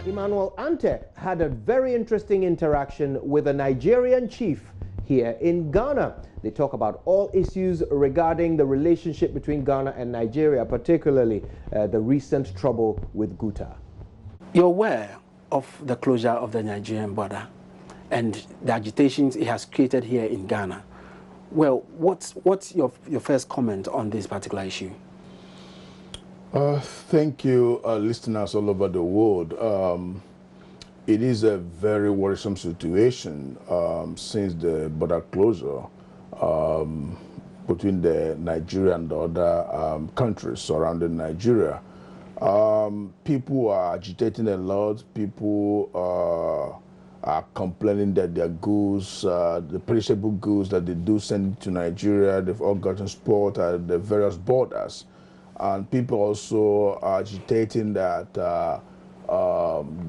Emmanuel Ante had a very interesting interaction with a Nigerian chief here in Ghana. They talk about all issues regarding the relationship between Ghana and Nigeria, particularly the recent trouble with Guta. You're aware of the closure of the Nigerian border and the agitations it has created here in Ghana. Well, what's your first comment on this particular issue? Thank you, listeners all over the world. It is a very worrisome situation since the border closure between the Nigeria and the other countries surrounding Nigeria. People are agitating a lot. People are complaining that their goods, the perishable goods that they do send to Nigeria, they've all gotten spoiled at the various borders. And people also are agitating that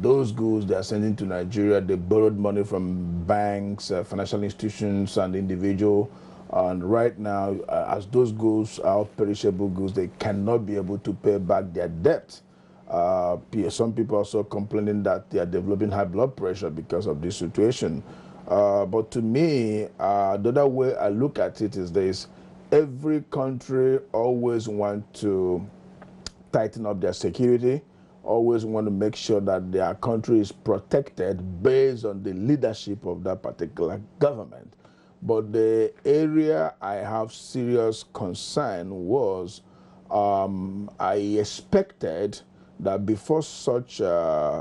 those goods they are sending to Nigeria, they borrowed money from banks, financial institutions, and individuals. And right now, as those goods are perishable goods, they cannot be able to pay back their debt. Some people are also complaining that they are developing high blood pressure because of this situation. But to me, the other way I look at it is this. Every country always want to tighten up their security, always want to make sure that their country is protected based on the leadership of that particular government. But the area I have serious concern was I expected that before such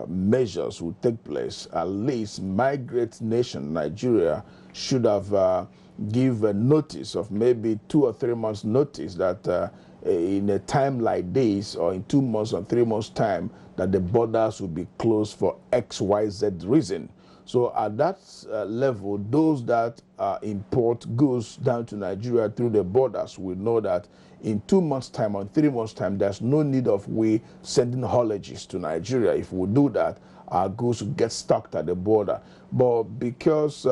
measures would take place, at least my great nation, Nigeria, should have give a notice of maybe 2 or 3 months notice that in a time like this, or in 2 months or 3 months time, that the borders will be closed for XYZ reason. So at that level, those that import goods down to Nigeria through the borders will know that in 2 months time or 3 months time, there's no need of we sending haulages to Nigeria. If we do that, our goods will get stuck at the border. But because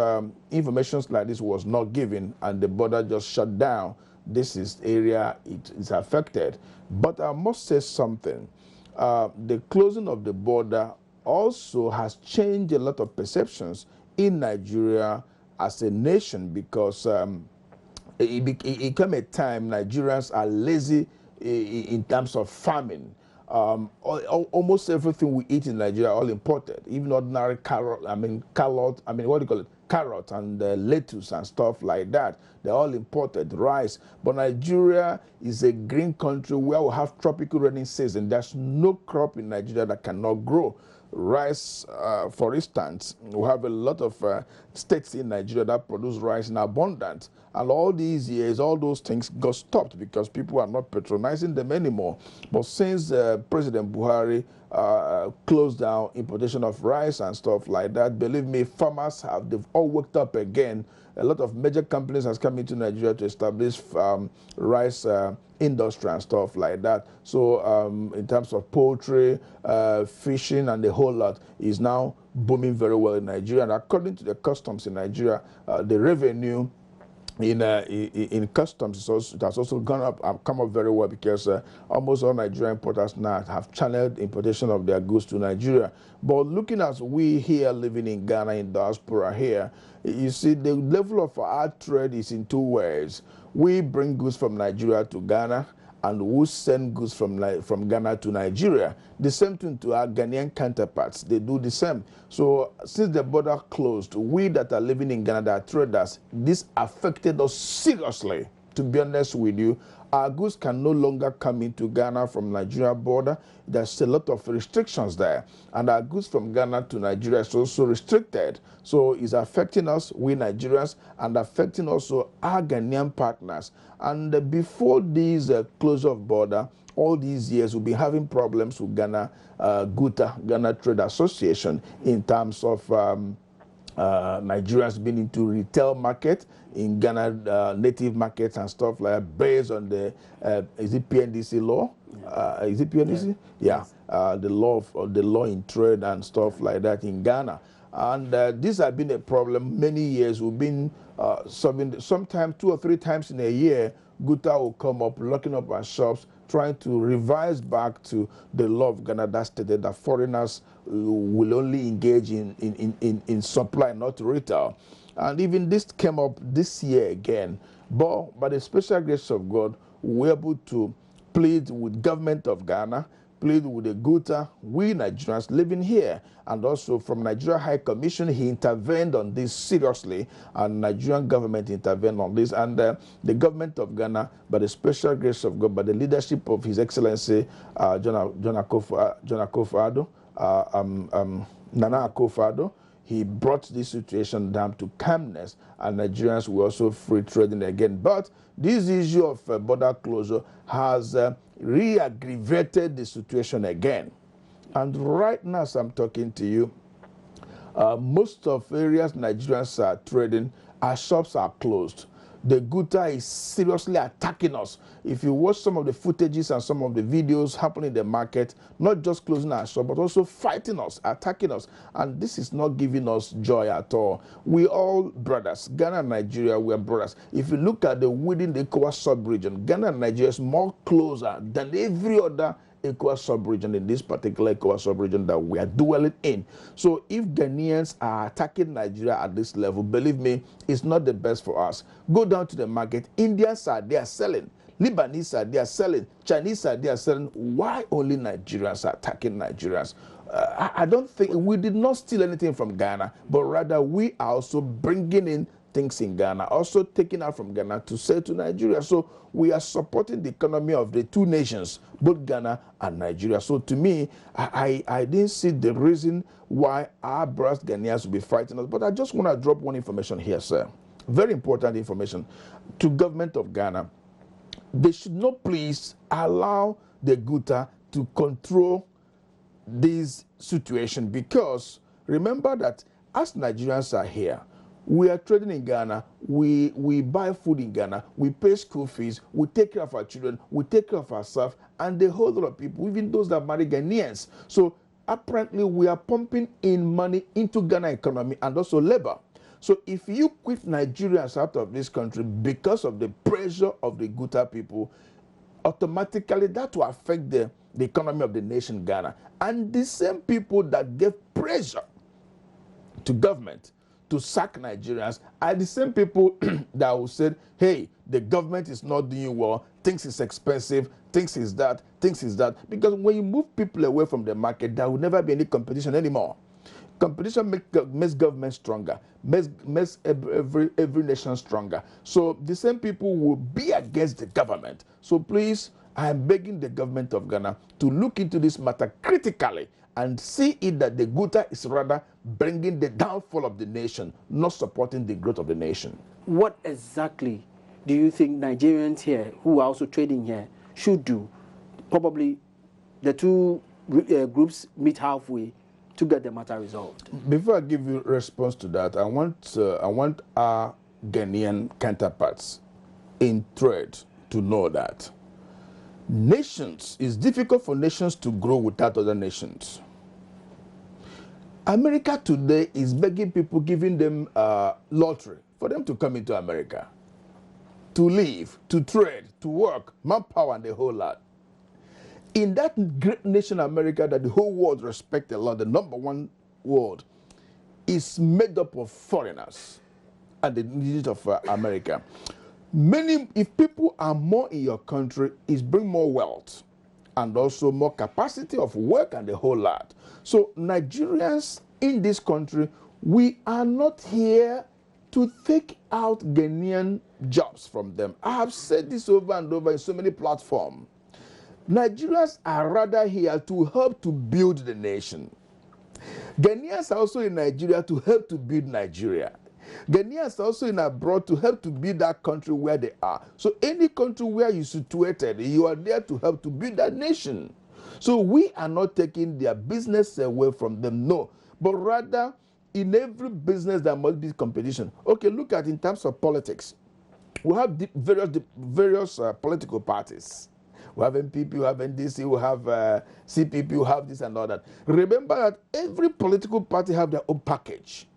information like this was not given and the border just shut down, this is area it is affected. But I must say something. The closing of the border also has changed a lot of perceptions in Nigeria as a nation, because it came a time Nigerians are lazy in terms of farming. Almost everything we eat in Nigeria are all imported. Even ordinary carrot and lettuce and stuff like that, they're all imported. Rice. But Nigeria is a green country where we have tropical rainy season. There's no crop in Nigeria that cannot grow. Rice, for instance, we have a lot of states in Nigeria that produce rice in abundance. And all these years, all those things got stopped because people are not patronizing them anymore. But since President Buhari closed down importation of rice and stuff like that, believe me, farmers they've all worked up again. A lot of major companies has come into Nigeria to establish rice industry and stuff like that. So in terms of poultry, fishing, and the whole lot is now booming very well in Nigeria. And according to the customs in Nigeria, the revenue in customs it has also gone up, come up very well, because almost all Nigerian importers now have channeled importation of their goods to Nigeria. But looking at we here living in Ghana, in diaspora here, you see the level of our trade is in 2 ways. We bring goods from Nigeria to Ghana, and we send goods from Ghana to Nigeria. The same thing to our Ghanaian counterparts. They do the same. So since the border closed, we that are living in Ghana, that are traders, this affected us seriously. To be honest with you, our goods can no longer come into Ghana from Nigeria border. There's a lot of restrictions there. And our goods from Ghana to Nigeria is also restricted. So it's affecting us, we Nigerians, and affecting also our Ghanaian partners. And before this closure of border, all these years we've been having problems with Ghana, GUTA, Ghana Trade Association, in terms of Nigerians being into retail market in Ghana, native markets and stuff like that, based on the is it PNDC law? Is it PNDC? Yeah, the law in trade and stuff like that in Ghana. And this has been a problem many years. We've been solving, sometimes 2 or 3 times in a year. GUTA will come up, locking up our shops, trying to revise back to the law of Ghana that stated that foreigners will only engage in supply, not retail. And even this came up this year again. But by the special grace of God, we were able to plead with government of Ghana, plead with the GUTA, we Nigerians living here. And also from Nigeria High Commission, he intervened on this seriously, and Nigerian government intervened on this. And the government of Ghana, by the special grace of God, by the leadership of His Excellency John Akufo-Addo, Nana Akufo-Addo, he brought this situation down to calmness, and Nigerians were also free trading again. But this issue of border closure has re-aggravated the situation again. And right now, as I'm talking to you, most of areas Nigerians are trading, our shops are closed. The GUTA is seriously attacking us. If you watch some of the footages and some of the videos happening in the market, not just closing our shop, but also fighting us, attacking us. And this is not giving us joy at all. We all brothers. Ghana and Nigeria, we are brothers. If you look at within the ECOWAS sub-region, Ghana and Nigeria is more closer than every other ECOWAS sub-region in this particular ECOWAS sub-region that we are dwelling in. So if Ghanaians are attacking Nigeria at this level, believe me, it's not the best for us. Go down to the market. Indians are there selling. Lebanese are there selling. Chinese are there selling. Why only Nigerians are attacking Nigerians? I don't think we did not steal anything from Ghana, but rather we are also bringing in things in Ghana, also taking out from Ghana to sell to Nigeria. So we are supporting the economy of the two nations, both Ghana and Nigeria. So to me, I didn't see the reason why our brothers Ghanaians will be fighting us. But I just want to drop one information here, sir. Very important information to government of Ghana. They should not please allow the GUTA to control this situation, because remember that as Nigerians are here, we are trading in Ghana, we buy food in Ghana, we pay school fees, we take care of our children, we take care of ourselves, and a whole lot of people, even those that marry Ghanaians. So apparently we are pumping in money into Ghana economy and also labor. So if you quit Nigerians out of this country because of the pressure of the GUTA people, automatically that will affect the economy of the nation Ghana. And the same people that gave pressure to government to sack Nigerians are the same people that will say, hey, the government is not doing well, things is expensive, things is that, things is that. Because when you move people away from the market, there will never be any competition anymore. Competition makes government stronger, makes every nation stronger. So the same people will be against the government. So please, I am begging the government of Ghana to look into this matter critically and see it that the GUTA is rather bringing the downfall of the nation, not supporting the growth of the nation. What exactly do you think Nigerians here who are also trading here should do? Probably the two groups meet halfway to get the matter resolved. Before I give you a response to that, I want our Ghanaian counterparts in trade to know that it's difficult for nations to grow without other nations. America today is begging people, giving them lottery for them to come into America, to live, to trade, to work, manpower, and the whole lot. In that great nation, America, that the whole world respects a lot, the #1 world, is made up of foreigners and the needs of America. If people are more in your country, it brings more wealth and also more capacity of work and the whole lot. So Nigerians in this country, we are not here to take out Ghanaian jobs from them. I have said this over and over in so many platforms. Nigerians are rather here to help to build the nation. Ghanaians are also in Nigeria to help to build Nigeria. Ghanaians are also in abroad to help to build that country where they are. So any country where you're situated, you are there to help to build that nation. So we are not taking their business away from them, no. But rather, in every business there must be competition. Okay, look at in terms of politics. We have various political parties. We have NPP, we have NDC, we have CPP, we have this and all that. Remember that every political party have their own package.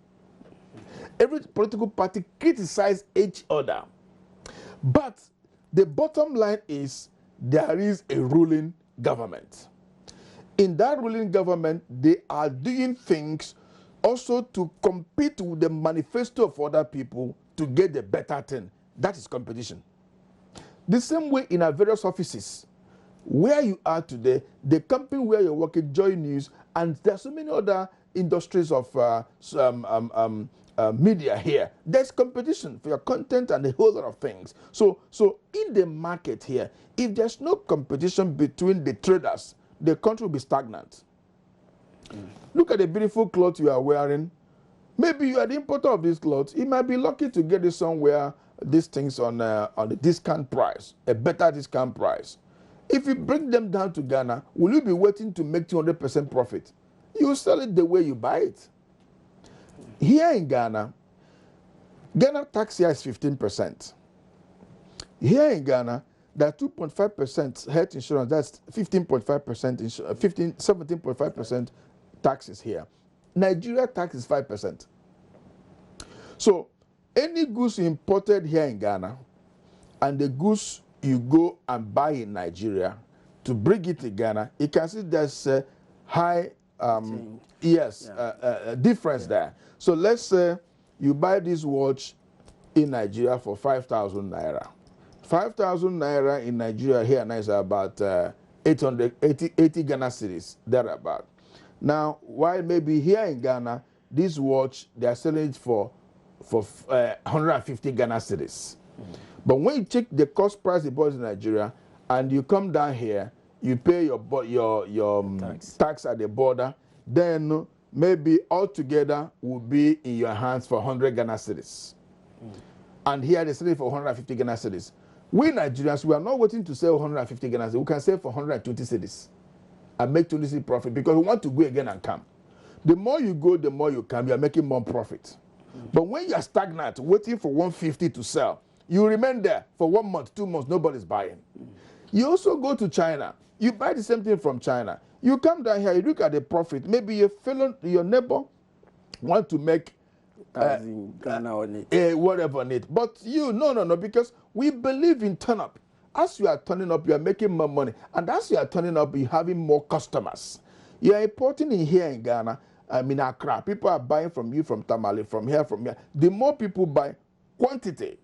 Every political party criticizes each other. But the bottom line is there is a ruling government. In that ruling government, they are doing things also to compete with the manifesto of other people to get the better thing. That is competition. The same way in our various offices, where you are today, the company where you're working, Joy News, and there are so many other industries of media here. There's competition for your content and a whole lot of things. So in the market here, if there's no competition between the traders, the country will be stagnant. Look at the beautiful clothes you are wearing. Maybe you are the importer of these clothes. You might be lucky to get it somewhere, these things on a discount price, a better discount price. If you bring them down to Ghana, will you be waiting to make 200% profit? You sell it the way you buy it. Here in Ghana, Ghana tax here is 15%. Here in Ghana, there are 2.5% health insurance. That's 15.5%, 17.5% taxes here. Nigeria tax is 5%. So any goods imported here in Ghana and the goods you go and buy in Nigeria, to bring it to Ghana, you can see there's a high difference there. So let's say you buy this watch in Nigeria for 5,000 naira. 5,000 naira in Nigeria here now is about 80 Ghana cedis, thereabout. Now, while maybe here in Ghana, this watch, they are selling it for 150 Ghana cedis. But when you check the cost price they bought in Nigeria, and you come down here, you pay your tax at the border, then maybe altogether will be in your hands for 100 Ghana cedis. And here they sell it for 150 Ghana cedis. We Nigerians, we are not waiting to sell 150 Ghana cedis. We can sell for 120 cedis and make 20 cedis profit because we want to go again and come. The more you go, the more you come. You are making more profit. But when you are stagnant, waiting for 150 to sell, you remain there for 1 month, 2 months, nobody's buying. You also go to China. You buy the same thing from China. You come down here, you look at the profit. Maybe your neighbor want to make Ghana on it. Whatever on it. But you, no, because we believe in turn up. As you are turning up, you are making more money. And as you are turning up, you're having more customers. You are importing in here in Ghana, in Accra. People are buying from you, from Tamale, from here. The more people buy quantity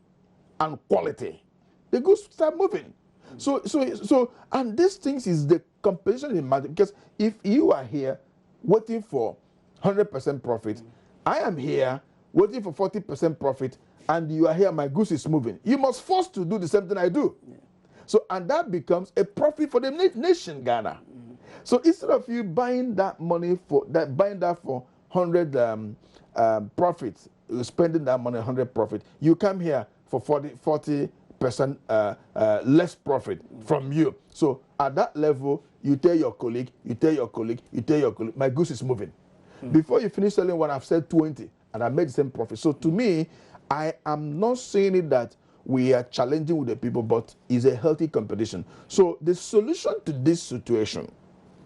and quality, the goods start moving. So, and these things is the competition in market. Because if you are here waiting for 100% profit, I am here waiting for 40% profit, and you are here, my goods is moving. You must force to do the same thing I do. So, and that becomes a profit for the nation, Ghana. So instead of you buying that money buying that for 100 profits, spending that money 100 profit, you come here for 40% less profit from you. So at that level, you tell your colleague, my goods is moving. Before you finish selling one, I've said 20, and I made the same profit. So to me, I am not saying it that we are challenging with the people, but it's a healthy competition. So the solution to this situation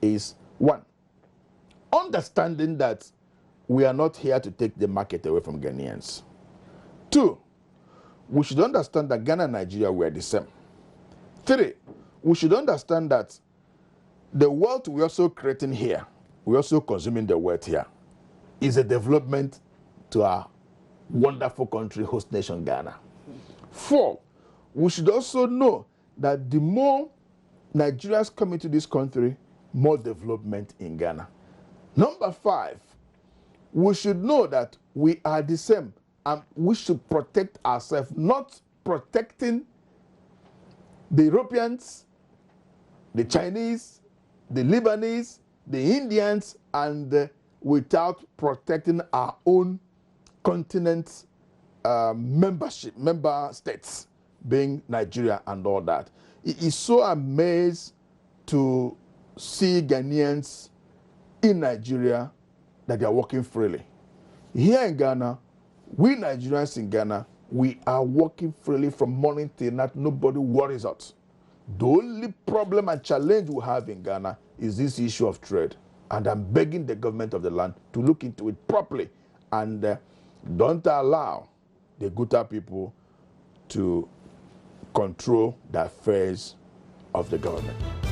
is, one, understanding that we are not here to take the market away from Ghanaians. Two, we should understand that Ghana and Nigeria were the same. Three, we should understand that the wealth we're also creating here, we're also consuming the wealth here, is a development to our wonderful country, host nation, Ghana. Four, we should also know that the more Nigerians come into this country, more development in Ghana. Number five, we should know that we are the same, and we should protect ourselves, not protecting the Europeans, the Chinese, the Lebanese, the Indians, and without protecting our own continent member states, being Nigeria and all that. It is so amazed to see Ghanaians in Nigeria that they are working freely. Here in Ghana, we Nigerians in Ghana, we are working freely from morning till night. Nobody worries us. The only problem and challenge we have in Ghana is this issue of trade. And I'm begging the government of the land to look into it properly and don't allow the Guta people to control the affairs of the government.